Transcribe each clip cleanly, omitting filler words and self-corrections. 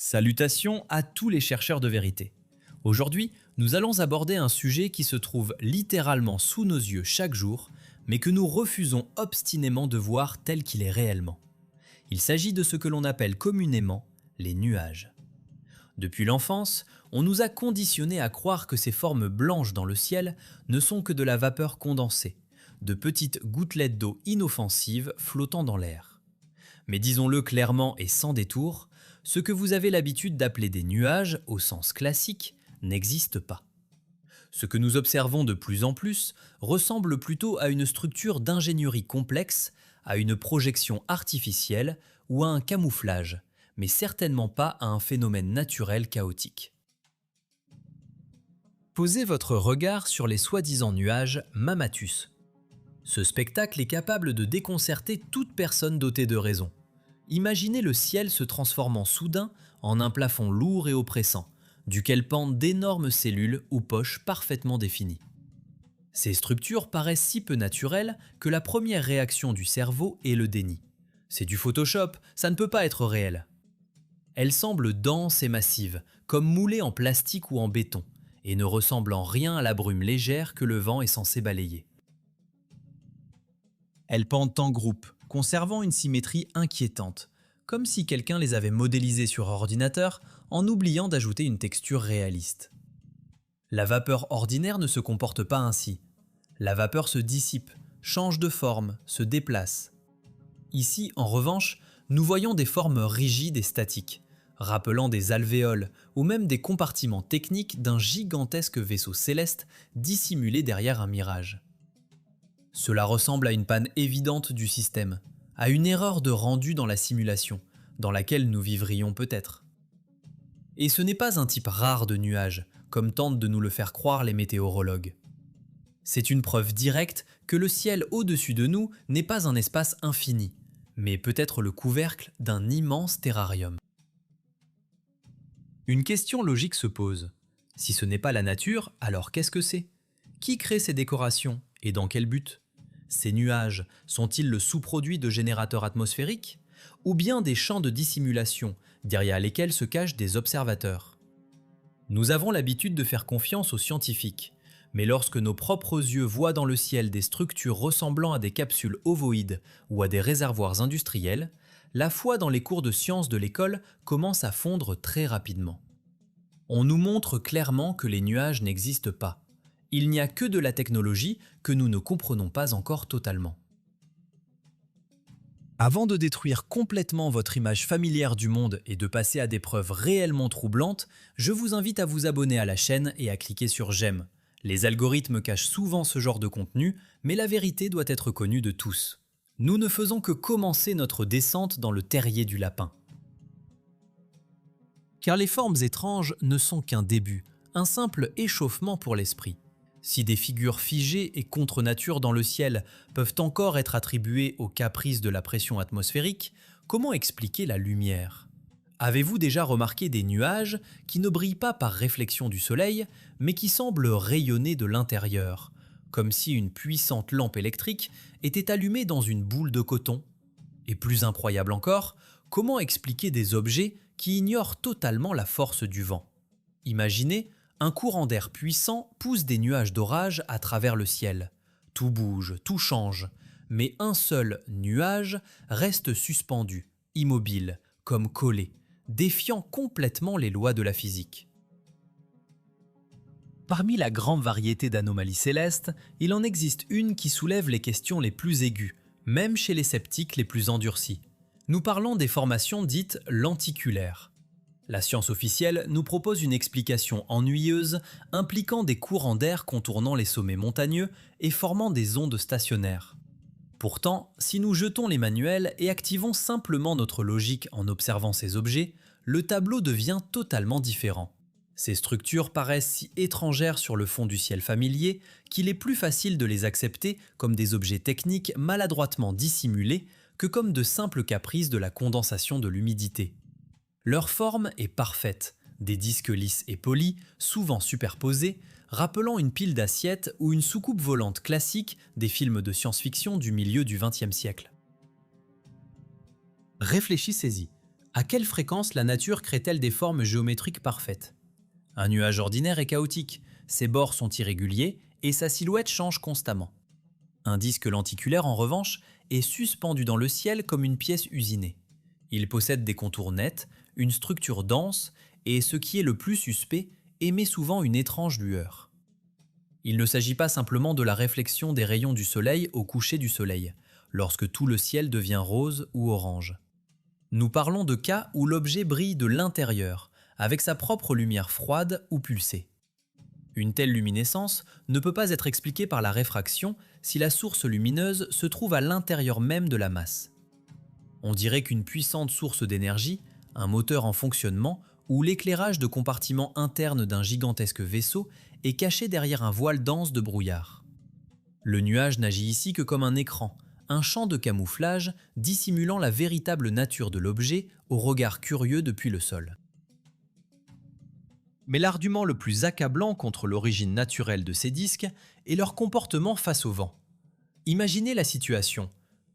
Salutations à tous les chercheurs de vérité. Aujourd'hui, nous allons aborder un sujet qui se trouve littéralement sous nos yeux chaque jour, mais que nous refusons obstinément de voir tel qu'il est réellement. Il s'agit de ce que l'on appelle communément les nuages. Depuis l'enfance, on nous a conditionnés à croire que ces formes blanches dans le ciel ne sont que de la vapeur condensée, de petites gouttelettes d'eau inoffensives flottant dans l'air. Mais disons-le clairement et sans détour, ce que vous avez l'habitude d'appeler des nuages au sens classique n'existe pas. Ce que nous observons de plus en plus ressemble plutôt à une structure d'ingénierie complexe, à une projection artificielle ou à un camouflage, mais certainement pas à un phénomène naturel chaotique. Posez votre regard sur les soi-disant nuages Mammatus. Ce spectacle est capable de déconcerter toute personne dotée de raison. Imaginez le ciel se transformant soudain en un plafond lourd et oppressant, duquel pendent d'énormes cellules ou poches parfaitement définies. Ces structures paraissent si peu naturelles que la première réaction du cerveau est le déni. C'est du Photoshop, ça ne peut pas être réel. Elles semblent denses et massives, comme moulées en plastique ou en béton, et ne ressemblent en rien à la brume légère que le vent est censé balayer. Elles pendent en groupe, conservant une symétrie inquiétante, comme si quelqu'un les avait modélisées sur ordinateur en oubliant d'ajouter une texture réaliste. La vapeur ordinaire ne se comporte pas ainsi. La vapeur se dissipe, change de forme, se déplace. Ici, en revanche, nous voyons des formes rigides et statiques, rappelant des alvéoles ou même des compartiments techniques d'un gigantesque vaisseau céleste dissimulé derrière un mirage. Cela ressemble à une panne évidente du système, à une erreur de rendu dans la simulation, dans laquelle nous vivrions peut-être. Et ce n'est pas un type rare de nuage, comme tentent de nous le faire croire les météorologues. C'est une preuve directe que le ciel au-dessus de nous n'est pas un espace infini, mais peut-être le couvercle d'un immense terrarium. Une question logique se pose. Si ce n'est pas la nature, alors qu'est-ce que c'est ? Qui crée ces décorations et dans quel but ? Ces nuages sont-ils le sous-produit de générateurs atmosphériques ou bien des champs de dissimulation derrière lesquels se cachent des observateurs ? Nous avons l'habitude de faire confiance aux scientifiques, mais lorsque nos propres yeux voient dans le ciel des structures ressemblant à des capsules ovoïdes ou à des réservoirs industriels, la foi dans les cours de sciences de l'école commence à fondre très rapidement. On nous montre clairement que les nuages n'existent pas. Il n'y a que de la technologie que nous ne comprenons pas encore totalement. Avant de détruire complètement votre image familière du monde et de passer à des preuves réellement troublantes, je vous invite à vous abonner à la chaîne et à cliquer sur j'aime. Les algorithmes cachent souvent ce genre de contenu, mais la vérité doit être connue de tous. Nous ne faisons que commencer notre descente dans le terrier du lapin. Car les formes étranges ne sont qu'un début, un simple échauffement pour l'esprit. Si des figures figées et contre nature dans le ciel peuvent encore être attribuées aux caprices de la pression atmosphérique, comment expliquer la lumière ? Avez-vous déjà remarqué des nuages qui ne brillent pas par réflexion du soleil, mais qui semblent rayonner de l'intérieur, comme si une puissante lampe électrique était allumée dans une boule de coton ? Et plus incroyable encore, comment expliquer des objets qui ignorent totalement la force du vent ? Imaginez, un courant d'air puissant pousse des nuages d'orage à travers le ciel. Tout bouge, tout change, mais un seul nuage reste suspendu, immobile, comme collé, défiant complètement les lois de la physique. Parmi la grande variété d'anomalies célestes, il en existe une qui soulève les questions les plus aiguës, même chez les sceptiques les plus endurcis. Nous parlons des formations dites lenticulaires. La science officielle nous propose une explication ennuyeuse impliquant des courants d'air contournant les sommets montagneux et formant des ondes stationnaires. Pourtant, si nous jetons les manuels et activons simplement notre logique en observant ces objets, le tableau devient totalement différent. Ces structures paraissent si étrangères sur le fond du ciel familier qu'il est plus facile de les accepter comme des objets techniques maladroitement dissimulés que comme de simples caprices de la condensation de l'humidité. Leur forme est parfaite, des disques lisses et polis, souvent superposés, rappelant une pile d'assiettes ou une soucoupe volante classique des films de science-fiction du milieu du XXe siècle. Réfléchissez-y. À quelle fréquence la nature crée-t-elle des formes géométriques parfaites? Un nuage ordinaire est chaotique, ses bords sont irréguliers et sa silhouette change constamment. Un disque lenticulaire, en revanche, est suspendu dans le ciel comme une pièce usinée. Il possède des contours nets, une structure dense et, ce qui est le plus suspect, émet souvent une étrange lueur. Il ne s'agit pas simplement de la réflexion des rayons du soleil au coucher du soleil, lorsque tout le ciel devient rose ou orange. Nous parlons de cas où l'objet brille de l'intérieur, avec sa propre lumière froide ou pulsée. Une telle luminescence ne peut pas être expliquée par la réfraction si la source lumineuse se trouve à l'intérieur même de la masse. On dirait qu'une puissante source d'énergie, un moteur en fonctionnement ou l'éclairage de compartiments internes d'un gigantesque vaisseau est caché derrière un voile dense de brouillard. Le nuage n'agit ici que comme un écran, un champ de camouflage dissimulant la véritable nature de l'objet au regard curieux depuis le sol. Mais l'argument le plus accablant contre l'origine naturelle de ces disques est leur comportement face au vent. Imaginez la situation.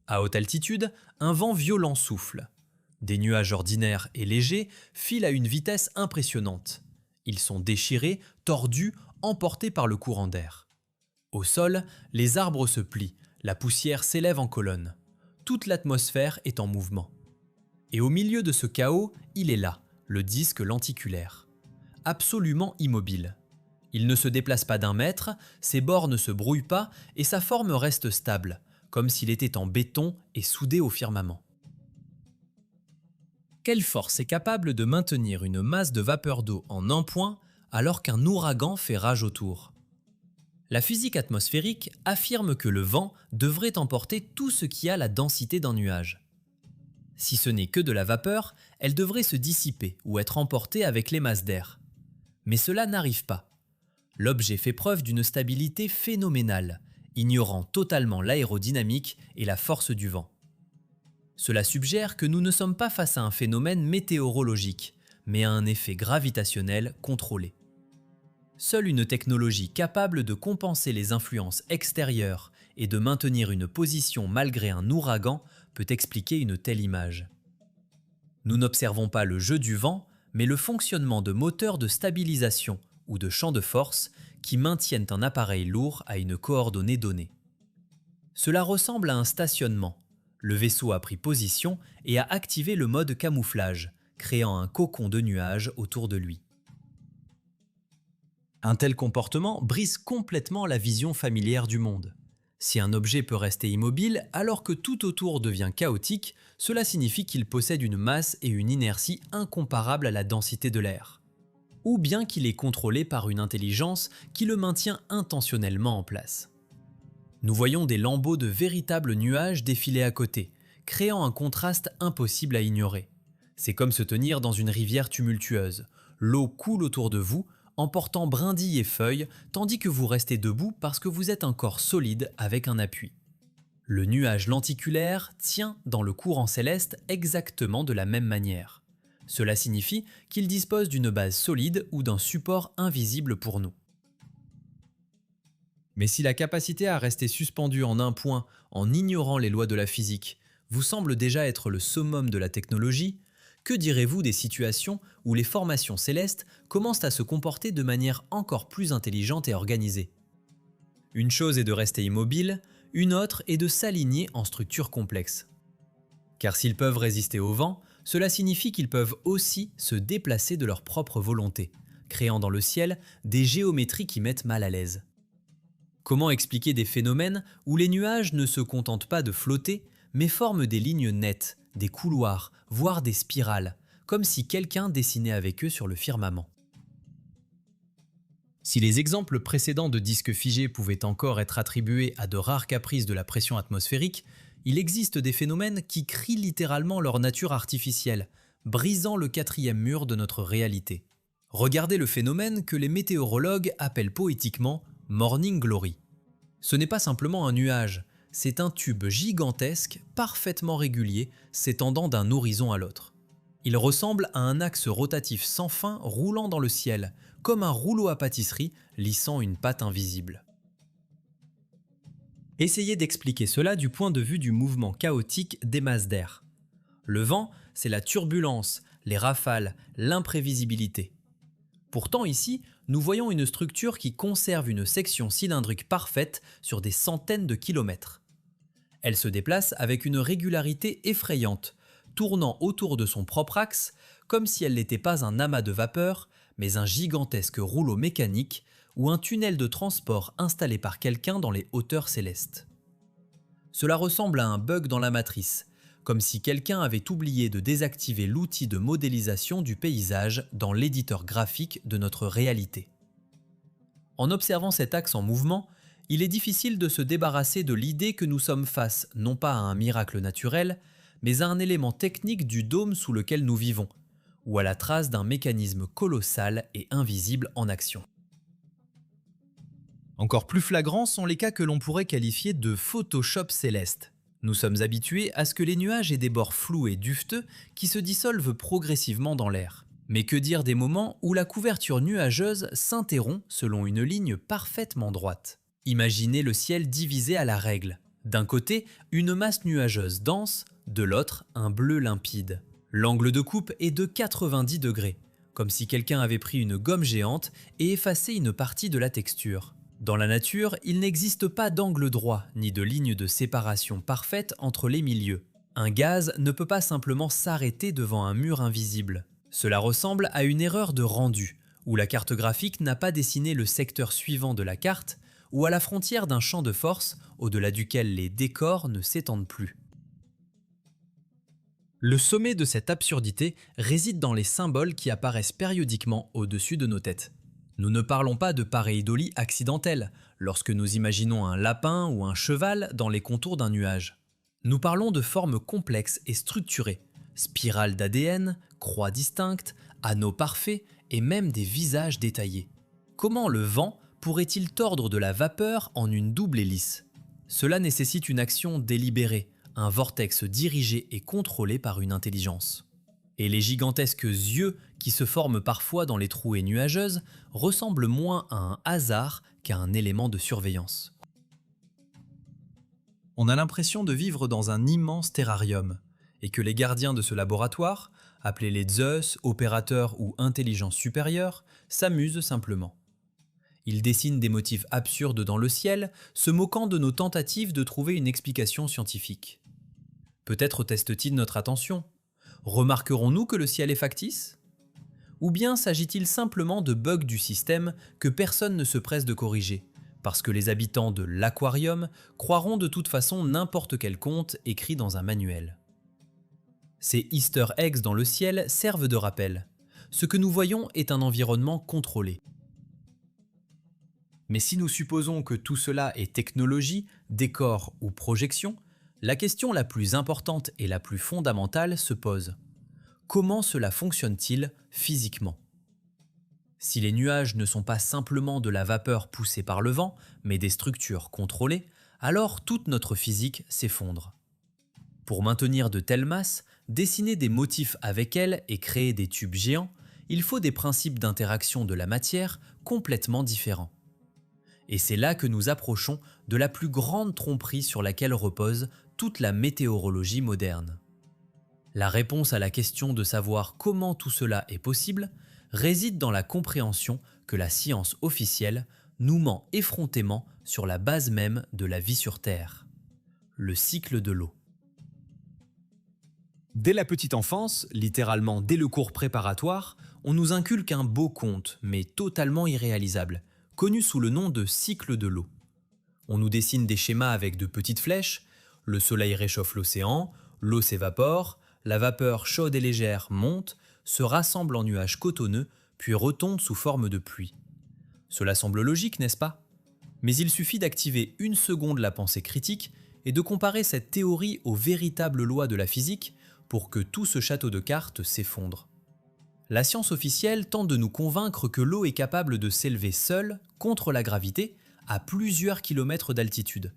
À haute altitude, un vent violent souffle. Des nuages ordinaires et légers filent à une vitesse impressionnante. Ils sont déchirés, tordus, emportés par le courant d'air. Au sol, les arbres se plient, la poussière s'élève en colonnes. Toute l'atmosphère est en mouvement. Et au milieu de ce chaos, il est là, le disque lenticulaire. Absolument immobile. Il ne se déplace pas d'un mètre, ses bords ne se brouillent pas et sa forme reste stable, comme s'il était en béton et soudé au firmament. Quelle force est capable de maintenir une masse de vapeur d'eau en un point alors qu'un ouragan fait rage autour? La physique atmosphérique affirme que le vent devrait emporter tout ce qui a la densité d'un nuage. Si ce n'est que de la vapeur, elle devrait se dissiper ou être emportée avec les masses d'air. Mais cela n'arrive pas. L'objet fait preuve d'une stabilité phénoménale, ignorant totalement l'aérodynamique et la force du vent. Cela suggère que nous ne sommes pas face à un phénomène météorologique, mais à un effet gravitationnel contrôlé. Seule une technologie capable de compenser les influences extérieures et de maintenir une position malgré un ouragan peut expliquer une telle image. Nous n'observons pas le jeu du vent, mais le fonctionnement de moteurs de stabilisation ou de champs de force qui maintiennent un appareil lourd à une coordonnée donnée. Cela ressemble à un stationnement. Le vaisseau a pris position et a activé le mode camouflage, créant un cocon de nuages autour de lui. Un tel comportement brise complètement la vision familière du monde. Si un objet peut rester immobile alors que tout autour devient chaotique, cela signifie qu'il possède une masse et une inertie incomparables à la densité de l'air. Ou bien qu'il est contrôlé par une intelligence qui le maintient intentionnellement en place. Nous voyons des lambeaux de véritables nuages défiler à côté, créant un contraste impossible à ignorer. C'est comme se tenir dans une rivière tumultueuse. L'eau coule autour de vous, emportant brindilles et feuilles, tandis que vous restez debout parce que vous êtes un corps solide avec un appui. Le nuage lenticulaire tient dans le courant céleste exactement de la même manière. Cela signifie qu'il dispose d'une base solide ou d'un support invisible pour nous. Mais si la capacité à rester suspendu en un point en ignorant les lois de la physique vous semble déjà être le summum de la technologie, que direz-vous des situations où les formations célestes commencent à se comporter de manière encore plus intelligente et organisée? Une chose est de rester immobile, une autre est de s'aligner en structures complexes. Car s'ils peuvent résister au vent, cela signifie qu'ils peuvent aussi se déplacer de leur propre volonté, créant dans le ciel des géométries qui mettent mal à l'aise. Comment expliquer des phénomènes où les nuages ne se contentent pas de flotter, mais forment des lignes nettes, des couloirs, voire des spirales, comme si quelqu'un dessinait avec eux sur le firmament? Si les exemples précédents de disques figés pouvaient encore être attribués à de rares caprices de la pression atmosphérique, il existe des phénomènes qui crient littéralement leur nature artificielle, brisant le quatrième mur de notre réalité. Regardez le phénomène que les météorologues appellent poétiquement « morning glory ». Ce n'est pas simplement un nuage, c'est un tube gigantesque, parfaitement régulier, s'étendant d'un horizon à l'autre. Il ressemble à un axe rotatif sans fin roulant dans le ciel, comme un rouleau à pâtisserie lissant une pâte invisible. Essayez d'expliquer cela du point de vue du mouvement chaotique des masses d'air. Le vent, c'est la turbulence, les rafales, l'imprévisibilité. Pourtant ici, nous voyons une structure qui conserve une section cylindrique parfaite sur des centaines de kilomètres. Elle se déplace avec une régularité effrayante, tournant autour de son propre axe, comme si elle n'était pas un amas de vapeur, mais un gigantesque rouleau mécanique ou un tunnel de transport installé par quelqu'un dans les hauteurs célestes. Cela ressemble à un bug dans la matrice, comme si quelqu'un avait oublié de désactiver l'outil de modélisation du paysage dans l'éditeur graphique de notre réalité. En observant cet axe en mouvement, il est difficile de se débarrasser de l'idée que nous sommes face non pas à un miracle naturel, mais à un élément technique du dôme sous lequel nous vivons, ou à la trace d'un mécanisme colossal et invisible en action. Encore plus flagrants sont les cas que l'on pourrait qualifier de Photoshop céleste. Nous sommes habitués à ce que les nuages aient des bords flous et duveteux qui se dissolvent progressivement dans l'air. Mais que dire des moments où la couverture nuageuse s'interrompt selon une ligne parfaitement droite? Imaginez le ciel divisé à la règle. D'un côté, une masse nuageuse dense, de l'autre, un bleu limpide. L'angle de coupe est de 90 degrés, comme si quelqu'un avait pris une gomme géante et effacé une partie de la texture. Dans la nature, il n'existe pas d'angle droit ni de ligne de séparation parfaite entre les milieux. Un gaz ne peut pas simplement s'arrêter devant un mur invisible. Cela ressemble à une erreur de rendu, où la carte graphique n'a pas dessiné le secteur suivant de la carte, ou à la frontière d'un champ de force au-delà duquel les décors ne s'étendent plus. Le sommet de cette absurdité réside dans les symboles qui apparaissent périodiquement au-dessus de nos têtes. Nous ne parlons pas de pareidolie accidentelle, lorsque nous imaginons un lapin ou un cheval dans les contours d'un nuage. Nous parlons de formes complexes et structurées, spirales d'ADN, croix distinctes, anneaux parfaits et même des visages détaillés. Comment le vent pourrait-il tordre de la vapeur en une double hélice? Cela nécessite une action délibérée, un vortex dirigé et contrôlé par une intelligence. Et les gigantesques yeux qui se forment parfois dans les trouées nuageuses ressemblent moins à un hasard qu'à un élément de surveillance. On a l'impression de vivre dans un immense terrarium, et que les gardiens de ce laboratoire, appelés les Zeus, opérateurs ou intelligences supérieures, s'amusent simplement. Ils dessinent des motifs absurdes dans le ciel, se moquant de nos tentatives de trouver une explication scientifique. Peut-être testent-ils notre attention. Remarquerons-nous que le ciel est factice? Ou bien s'agit-il simplement de bugs du système que personne ne se presse de corriger, parce que les habitants de l'aquarium croiront de toute façon n'importe quel conte écrit dans un manuel? Ces Easter eggs dans le ciel servent de rappel. Ce que nous voyons est un environnement contrôlé. Mais si nous supposons que tout cela est technologie, décor ou projection, la question la plus importante et la plus fondamentale se pose. Comment cela fonctionne-t-il physiquement? Si les nuages ne sont pas simplement de la vapeur poussée par le vent, mais des structures contrôlées, alors toute notre physique s'effondre. Pour maintenir de telles masses, dessiner des motifs avec elles et créer des tubes géants, il faut des principes d'interaction de la matière complètement différents. Et c'est là que nous approchons de la plus grande tromperie sur laquelle repose toute la météorologie moderne. La réponse à la question de savoir comment tout cela est possible réside dans la compréhension que la science officielle nous ment effrontément sur la base même de la vie sur Terre, le cycle de l'eau. Dès la petite enfance, littéralement dès le cours préparatoire, on nous inculque un beau conte, mais totalement irréalisable, connu sous le nom de cycle de l'eau. On nous dessine des schémas avec de petites flèches, le soleil réchauffe l'océan, l'eau s'évapore, la vapeur chaude et légère monte, se rassemble en nuages cotonneux, puis retombe sous forme de pluie. Cela semble logique, n'est-ce pas? Mais il suffit d'activer une seconde la pensée critique et de comparer cette théorie aux véritables lois de la physique pour que tout ce château de cartes s'effondre. La science officielle tente de nous convaincre que l'eau est capable de s'élever seule, contre la gravité, à plusieurs kilomètres d'altitude,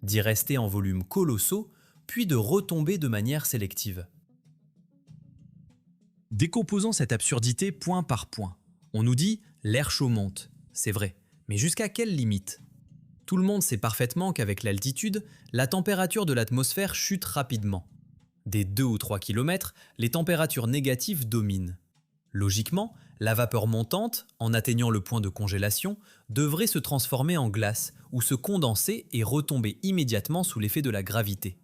d'y rester en volumes colossaux, puis de retomber de manière sélective. Décomposons cette absurdité point par point. On nous dit « l'air chaud monte ». C'est vrai, mais jusqu'à quelle limite? Tout le monde sait parfaitement qu'avec l'altitude, la température de l'atmosphère chute rapidement. Dès 2 ou 3 km, les températures négatives dominent. Logiquement, la vapeur montante, en atteignant le point de congélation, devrait se transformer en glace ou se condenser et retomber immédiatement sous l'effet de la gravité.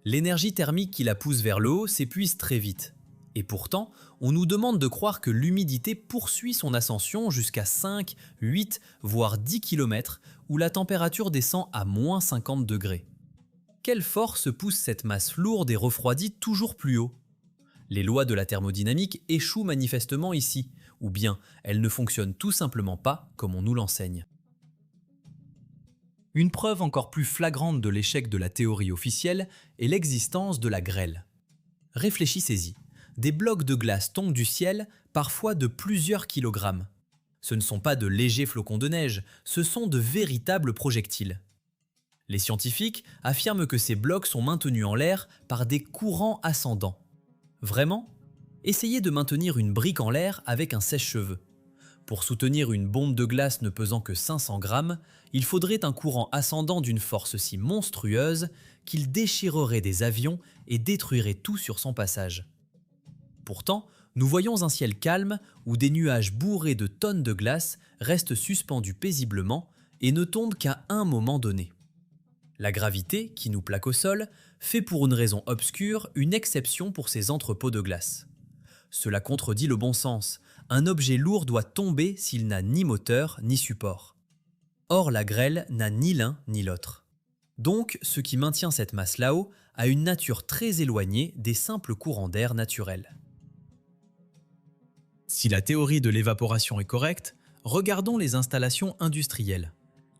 L'énergie thermique qui la pousse vers le haut s'épuise très vite. Et pourtant, on nous demande de croire que l'humidité poursuit son ascension jusqu'à 5, 8, voire 10 km, où la température descend à moins 50 degrés. Quelle force pousse cette masse lourde et refroidie toujours plus haut ? Les lois de la thermodynamique échouent manifestement ici, ou bien elles ne fonctionnent tout simplement pas comme on nous l'enseigne. Une preuve encore plus flagrante de l'échec de la théorie officielle est l'existence de la grêle. Réfléchissez-y. Des blocs de glace tombent du ciel, parfois de plusieurs kilogrammes. Ce ne sont pas de légers flocons de neige, ce sont de véritables projectiles. Les scientifiques affirment que ces blocs sont maintenus en l'air par des courants ascendants. Vraiment ? Essayez de maintenir une brique en l'air avec un sèche-cheveux. Pour soutenir une bombe de glace ne pesant que 500 grammes, il faudrait un courant ascendant d'une force si monstrueuse qu'il déchirerait des avions et détruirait tout sur son passage. Pourtant, nous voyons un ciel calme où des nuages bourrés de tonnes de glace restent suspendus paisiblement et ne tombent qu'à un moment donné. La gravité, qui nous plaque au sol, fait pour une raison obscure une exception pour ces entrepôts de glace. Cela contredit le bon sens. Un objet lourd doit tomber s'il n'a ni moteur ni support. Or, la grêle n'a ni l'un ni l'autre. Donc, ce qui maintient cette masse là-haut a une nature très éloignée des simples courants d'air naturels. Si la théorie de l'évaporation est correcte, regardons les installations industrielles.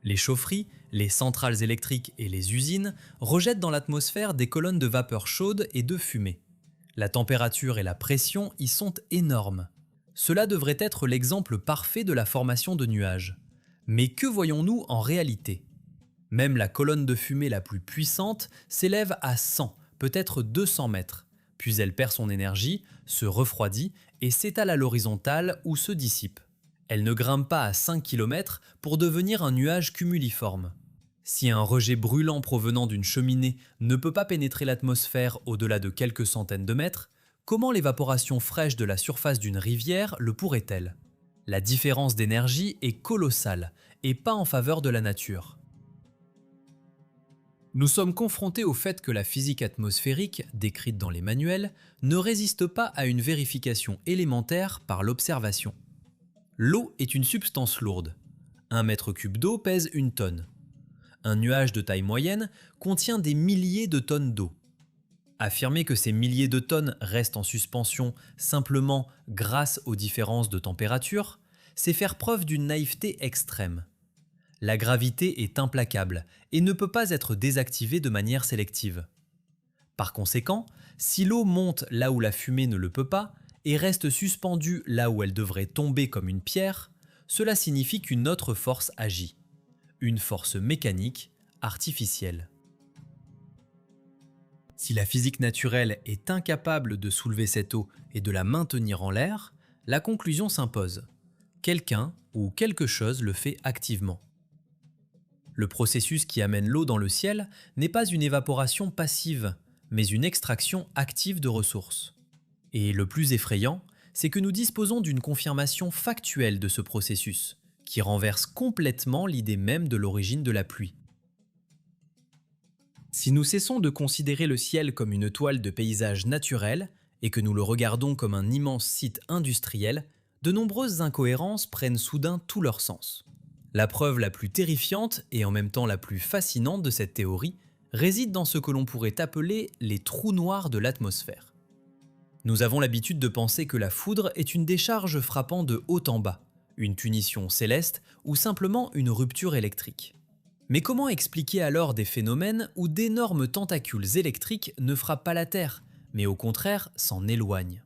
Les chaufferies, les centrales électriques et les usines rejettent dans l'atmosphère des colonnes de vapeur chaude et de fumée. La température et la pression y sont énormes. Cela devrait être l'exemple parfait de la formation de nuages. Mais que voyons-nous en réalité ? Même la colonne de fumée la plus puissante s'élève à 100, peut-être 200 mètres. Puis elle perd son énergie, se refroidit et s'étale à l'horizontale ou se dissipe. Elle ne grimpe pas à 5 km pour devenir un nuage cumuliforme. Si un rejet brûlant provenant d'une cheminée ne peut pas pénétrer l'atmosphère au-delà de quelques centaines de mètres, comment l'évaporation fraîche de la surface d'une rivière le pourrait-elle ? La différence d'énergie est colossale et pas en faveur de la nature. Nous sommes confrontés au fait que la physique atmosphérique, décrite dans les manuels, ne résiste pas à une vérification élémentaire par l'observation. L'eau est une substance lourde. 1 mètre cube d'eau pèse 1 tonne. Un nuage de taille moyenne contient des milliers de tonnes d'eau. Affirmer que ces milliers de tonnes restent en suspension simplement grâce aux différences de température, c'est faire preuve d'une naïveté extrême. La gravité est implacable et ne peut pas être désactivée de manière sélective. Par conséquent, si l'eau monte là où la fumée ne le peut pas et reste suspendue là où elle devrait tomber comme une pierre, cela signifie qu'une autre force agit. Une force mécanique artificielle. Si la physique naturelle est incapable de soulever cette eau et de la maintenir en l'air, la conclusion s'impose. Quelqu'un ou quelque chose le fait activement. Le processus qui amène l'eau dans le ciel n'est pas une évaporation passive, mais une extraction active de ressources. Et le plus effrayant, c'est que nous disposons d'une confirmation factuelle de ce processus, qui renverse complètement l'idée même de l'origine de la pluie. Si nous cessons de considérer le ciel comme une toile de paysage naturel et que nous le regardons comme un immense site industriel, de nombreuses incohérences prennent soudain tout leur sens. La preuve la plus terrifiante et en même temps la plus fascinante de cette théorie réside dans ce que l'on pourrait appeler les trous noirs de l'atmosphère. Nous avons l'habitude de penser que la foudre est une décharge frappant de haut en bas, une punition céleste ou simplement une rupture électrique. Mais comment expliquer alors des phénomènes où d'énormes tentacules électriques ne frappent pas la Terre, mais au contraire s'en éloignent ?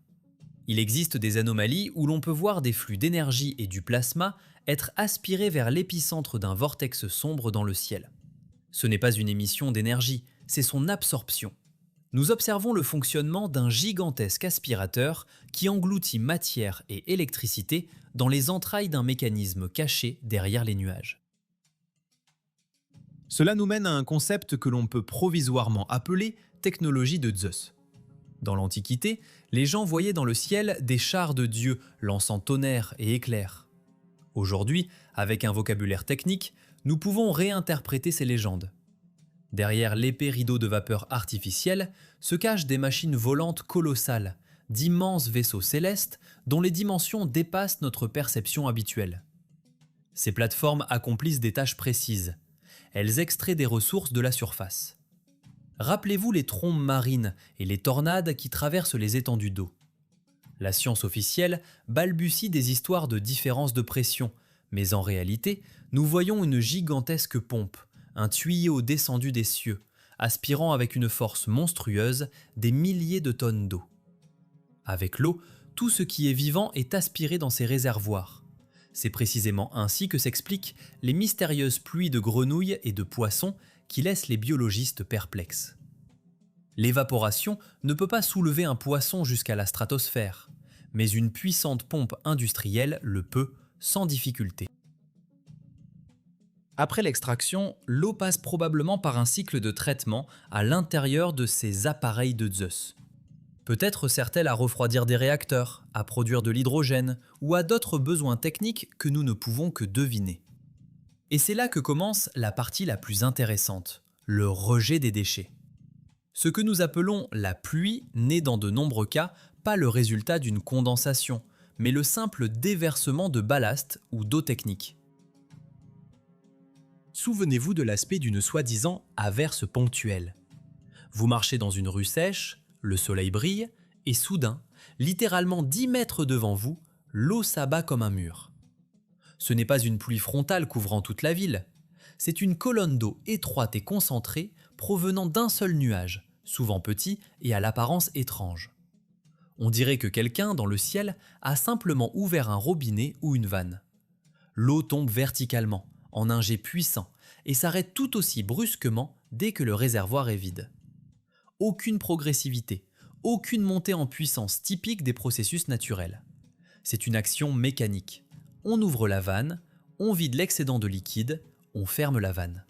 Il existe des anomalies où l'on peut voir des flux d'énergie et du plasma être aspirés vers l'épicentre d'un vortex sombre dans le ciel. Ce n'est pas une émission d'énergie, c'est son absorption. Nous observons le fonctionnement d'un gigantesque aspirateur qui engloutit matière et électricité dans les entrailles d'un mécanisme caché derrière les nuages. Cela nous mène à un concept que l'on peut provisoirement appeler technologie de Zeus. Dans l'Antiquité, les gens voyaient dans le ciel des chars de Dieu lançant tonnerre et éclairs. Aujourd'hui, avec un vocabulaire technique, nous pouvons réinterpréter ces légendes. Derrière l'épais rideau de vapeur artificielle se cachent des machines volantes colossales, d'immenses vaisseaux célestes dont les dimensions dépassent notre perception habituelle. Ces plateformes accomplissent des tâches précises. Elles extraient des ressources de la surface. Rappelez-vous les trombes marines et les tornades qui traversent les étendues d'eau. La science officielle balbutie des histoires de différences de pression, mais en réalité, nous voyons une gigantesque pompe, un tuyau descendu des cieux, aspirant avec une force monstrueuse des milliers de tonnes d'eau. Avec l'eau, tout ce qui est vivant est aspiré dans ces réservoirs. C'est précisément ainsi que s'expliquent les mystérieuses pluies de grenouilles et de poissons qui laissent les biologistes perplexes. L'évaporation ne peut pas soulever un poisson jusqu'à la stratosphère, mais une puissante pompe industrielle le peut sans difficulté. Après l'extraction, l'eau passe probablement par un cycle de traitement à l'intérieur de ces appareils de Zeus. Peut-être sert-elle à refroidir des réacteurs, à produire de l'hydrogène ou à d'autres besoins techniques que nous ne pouvons que deviner. Et c'est là que commence la partie la plus intéressante, le rejet des déchets. Ce que nous appelons la pluie n'est dans de nombreux cas pas le résultat d'une condensation, mais le simple déversement de ballast ou d'eau technique. Souvenez-vous de l'aspect d'une soi-disant averse ponctuelle. Vous marchez dans une rue sèche, le soleil brille, et soudain, littéralement 10 mètres devant vous, l'eau s'abat comme un mur. Ce n'est pas une pluie frontale couvrant toute la ville, c'est une colonne d'eau étroite et concentrée provenant d'un seul nuage, souvent petit et à l'apparence étrange. On dirait que quelqu'un, dans le ciel, a simplement ouvert un robinet ou une vanne. L'eau tombe verticalement, en un jet puissant, et s'arrête tout aussi brusquement dès que le réservoir est vide. Aucune progressivité, aucune montée en puissance typique des processus naturels. C'est une action mécanique. On ouvre la vanne, on vide l'excédent de liquide, on ferme la vanne.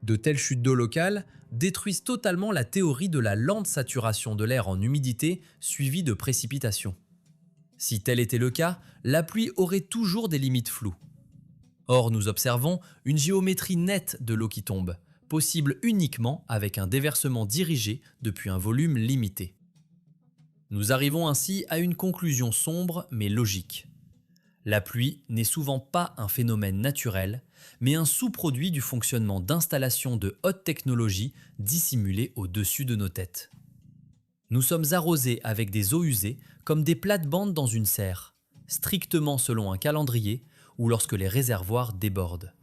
De telles chutes d'eau locales détruisent totalement la théorie de la lente saturation de l'air en humidité suivie de précipitations. Si tel était le cas, la pluie aurait toujours des limites floues. Or, nous observons une géométrie nette de l'eau qui tombe, possible uniquement avec un déversement dirigé depuis un volume limité. Nous arrivons ainsi à une conclusion sombre mais logique. La pluie n'est souvent pas un phénomène naturel, mais un sous-produit du fonctionnement d'installations de haute technologie dissimulées au-dessus de nos têtes. Nous sommes arrosés avec des eaux usées comme des plates-bandes dans une serre, strictement selon un calendrier ou lorsque les réservoirs débordent.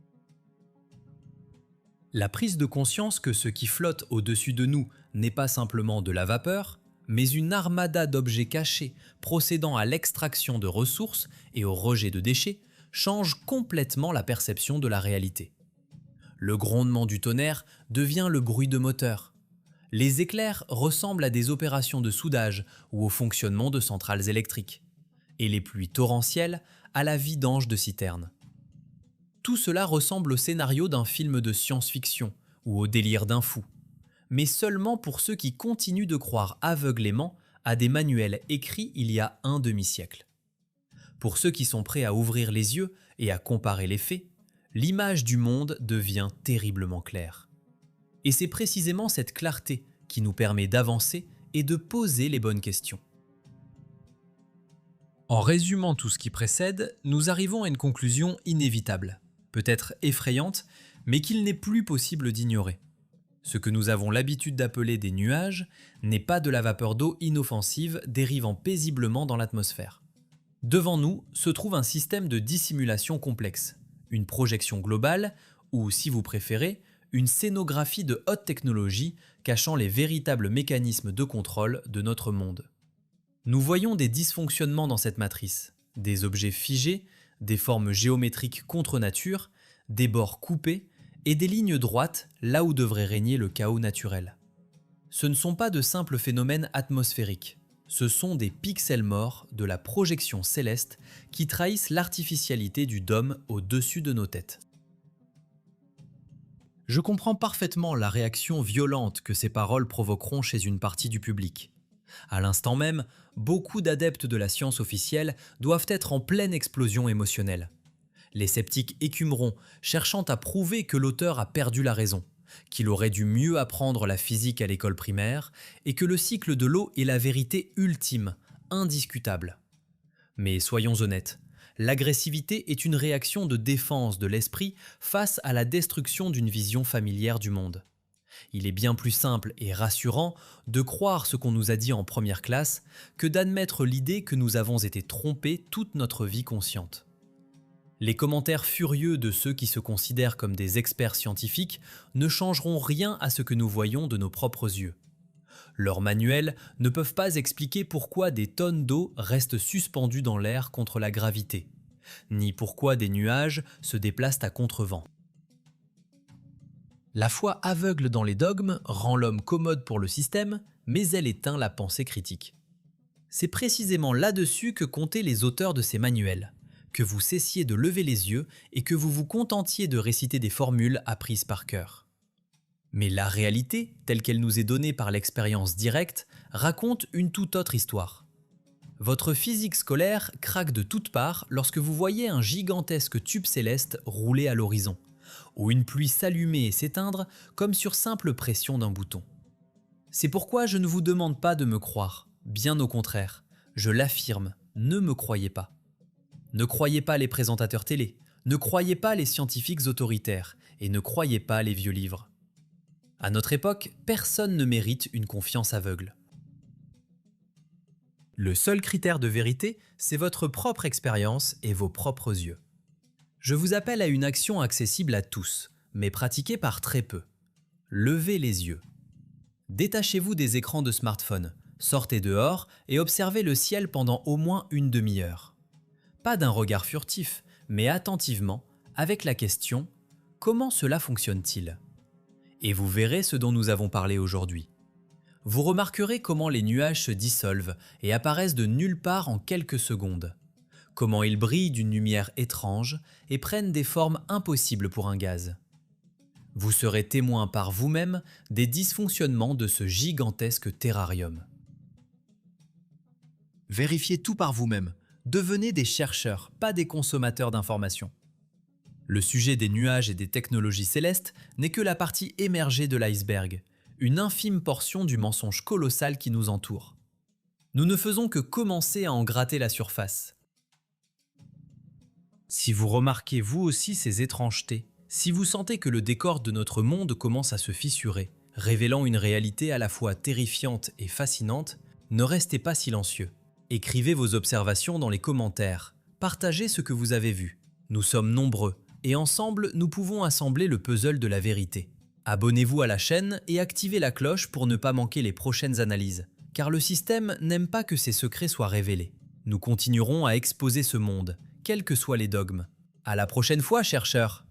La prise de conscience que ce qui flotte au-dessus de nous n'est pas simplement de la vapeur, mais une armada d'objets cachés procédant à l'extraction de ressources et au rejet de déchets change complètement la perception de la réalité. Le grondement du tonnerre devient le bruit de moteur. Les éclairs ressemblent à des opérations de soudage ou au fonctionnement de centrales électriques. Et les pluies torrentielles à la vidange de citernes. Tout cela ressemble au scénario d'un film de science-fiction ou au délire d'un fou, mais seulement pour ceux qui continuent de croire aveuglément à des manuels écrits il y a un demi-siècle. Pour ceux qui sont prêts à ouvrir les yeux et à comparer les faits, l'image du monde devient terriblement claire. Et c'est précisément cette clarté qui nous permet d'avancer et de poser les bonnes questions. En résumant tout ce qui précède, nous arrivons à une conclusion inévitable, peut-être effrayante, mais qu'il n'est plus possible d'ignorer. Ce que nous avons l'habitude d'appeler des nuages n'est pas de la vapeur d'eau inoffensive dérivant paisiblement dans l'atmosphère. Devant nous se trouve un système de dissimulation complexe, une projection globale ou, si vous préférez, une scénographie de haute technologie cachant les véritables mécanismes de contrôle de notre monde. Nous voyons des dysfonctionnements dans cette matrice, des objets figés, des formes géométriques contre nature, des bords coupés et des lignes droites là où devrait régner le chaos naturel. Ce ne sont pas de simples phénomènes atmosphériques, ce sont des pixels morts de la projection céleste qui trahissent l'artificialité du dôme au-dessus de nos têtes. Je comprends parfaitement la réaction violente que ces paroles provoqueront chez une partie du public. À l'instant même, beaucoup d'adeptes de la science officielle doivent être en pleine explosion émotionnelle. Les sceptiques écumeront, cherchant à prouver que l'auteur a perdu la raison, qu'il aurait dû mieux apprendre la physique à l'école primaire et que le cycle de l'eau est la vérité ultime, indiscutable. Mais soyons honnêtes, l'agressivité est une réaction de défense de l'esprit face à la destruction d'une vision familière du monde. Il est bien plus simple et rassurant de croire ce qu'on nous a dit en première classe que d'admettre l'idée que nous avons été trompés toute notre vie consciente. Les commentaires furieux de ceux qui se considèrent comme des experts scientifiques ne changeront rien à ce que nous voyons de nos propres yeux. Leurs manuels ne peuvent pas expliquer pourquoi des tonnes d'eau restent suspendues dans l'air contre la gravité, ni pourquoi des nuages se déplacent à contre-vent. La foi aveugle dans les dogmes rend l'homme commode pour le système, mais elle éteint la pensée critique. C'est précisément là-dessus que comptaient les auteurs de ces manuels, que vous cessiez de lever les yeux et que vous vous contentiez de réciter des formules apprises par cœur. Mais la réalité, telle qu'elle nous est donnée par l'expérience directe, raconte une toute autre histoire. Votre physique scolaire craque de toutes parts lorsque vous voyez un gigantesque tube céleste rouler à l'horizon, ou une pluie s'allumer et s'éteindre comme sur simple pression d'un bouton. C'est pourquoi je ne vous demande pas de me croire, bien au contraire, je l'affirme, ne me croyez pas. Ne croyez pas les présentateurs télé, ne croyez pas les scientifiques autoritaires, et ne croyez pas les vieux livres. À notre époque, personne ne mérite une confiance aveugle. Le seul critère de vérité, c'est votre propre expérience et vos propres yeux. Je vous appelle à une action accessible à tous, mais pratiquée par très peu. Levez les yeux. Détachez-vous des écrans de smartphone, sortez dehors et observez le ciel pendant au moins une demi-heure. Pas d'un regard furtif, mais attentivement, avec la question « Comment cela fonctionne-t-il » Et vous verrez ce dont nous avons parlé aujourd'hui. Vous remarquerez comment les nuages se dissolvent et apparaissent de nulle part en quelques secondes. Comment ils brillent d'une lumière étrange et prennent des formes impossibles pour un gaz. Vous serez témoin par vous-même des dysfonctionnements de ce gigantesque terrarium. Vérifiez tout par vous-même. Devenez des chercheurs, pas des consommateurs d'informations. Le sujet des nuages et des technologies célestes n'est que la partie émergée de l'iceberg, une infime portion du mensonge colossal qui nous entoure. Nous ne faisons que commencer à en gratter la surface. Si vous remarquez vous aussi ces étrangetés, si vous sentez que le décor de notre monde commence à se fissurer, révélant une réalité à la fois terrifiante et fascinante, ne restez pas silencieux. Écrivez vos observations dans les commentaires, partagez ce que vous avez vu. Nous sommes nombreux, et ensemble nous pouvons assembler le puzzle de la vérité. Abonnez-vous à la chaîne et activez la cloche pour ne pas manquer les prochaines analyses, car le système n'aime pas que ses secrets soient révélés. Nous continuerons à exposer ce monde, quels que soient les dogmes. À la prochaine fois, chercheurs!